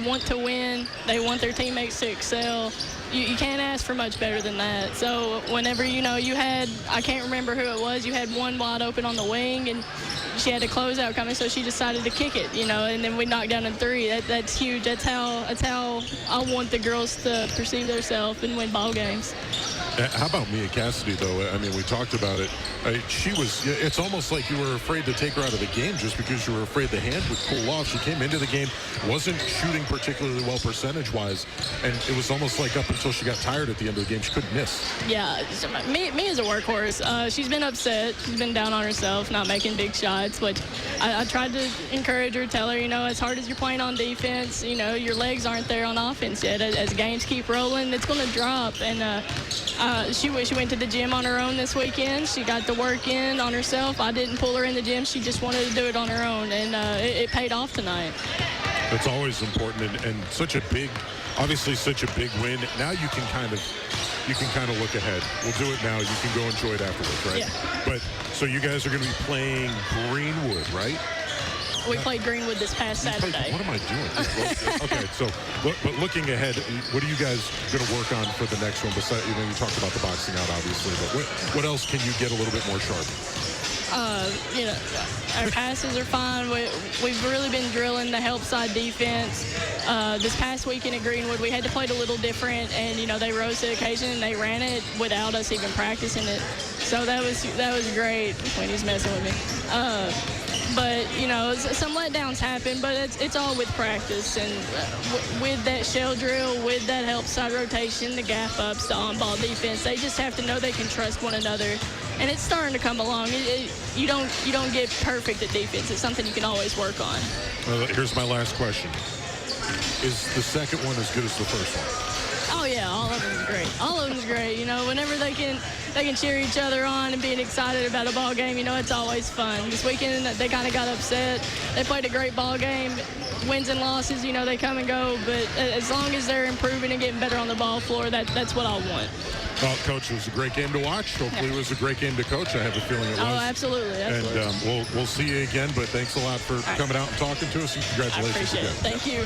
Speaker 4: want to win. They want their teammates to excel. You can't ask for much better than that. So whenever, you had, I can't remember who it was, you had one wide open on the wing, and she had a closeout coming, so she decided to kick it, and then we knocked down in 3. That's huge. That's how I want the girls to perceive themselves and win ball games.
Speaker 3: How about Mia Cassidy, though? I mean, we talked about it. It's almost like you were afraid to take her out of the game just because you were afraid the hand would cool off. She came into the game, wasn't shooting particularly well percentage-wise, and it was almost like up until she got tired at the end of the game, she couldn't miss. Yeah,
Speaker 4: Mia's a workhorse. She's been upset. She's been down on herself, not making big shots, but I tried to encourage her, tell her, as hard as you're playing on defense, your legs aren't there on offense yet. As games keep rolling, it's going to drop, and she went to the gym on her own this weekend. She got the work in on herself. I didn't pull her in the gym. She just wanted to do it on her own, and it paid off tonight.
Speaker 3: It's always important, and obviously such a big win. Now you can kind of look ahead. We'll do it now. You can go enjoy it afterwards, right?
Speaker 4: Yeah.
Speaker 3: But so you guys are going to be playing Greenwood, right?
Speaker 4: We played Greenwood this past Saturday.
Speaker 3: What am I doing? Okay, so but looking ahead, what are you guys going to work on for the next one? Besides, you talked about the boxing out, obviously, but what else can you get a little bit more sharp?
Speaker 4: Our passes are fine. We've really been drilling the help side defense. This past weekend at Greenwood, we had to play it a little different, and they rose to the occasion and they ran it without us even practicing it. So that was great. When he's messing with me. But, some letdowns happen, but it's all with practice. And with that shell drill, with that help side rotation, the gap ups, the on-ball defense, they just have to know they can trust one another. And it's starting to come along. You don't get perfect at defense. It's something you can always work on.
Speaker 3: Here's my last question. Is the second one as good as the first one?
Speaker 4: Oh, yeah, all of them is great. All of them is great. Whenever they can cheer each other on and being excited about a ball game, it's always fun. This weekend, they kind of got upset. They played a great ball game. Wins and losses, they come and go. But as long as they're improving and getting better on the ball floor, that's what I want.
Speaker 3: Well, Coach, it was a great game to watch. Hopefully it was a great game to coach. I have a feeling it was.
Speaker 4: Oh, absolutely.
Speaker 3: And we'll see you again, but thanks a lot for coming out and talking to us, and congratulations
Speaker 4: I appreciate
Speaker 3: again.
Speaker 4: it. Thank you.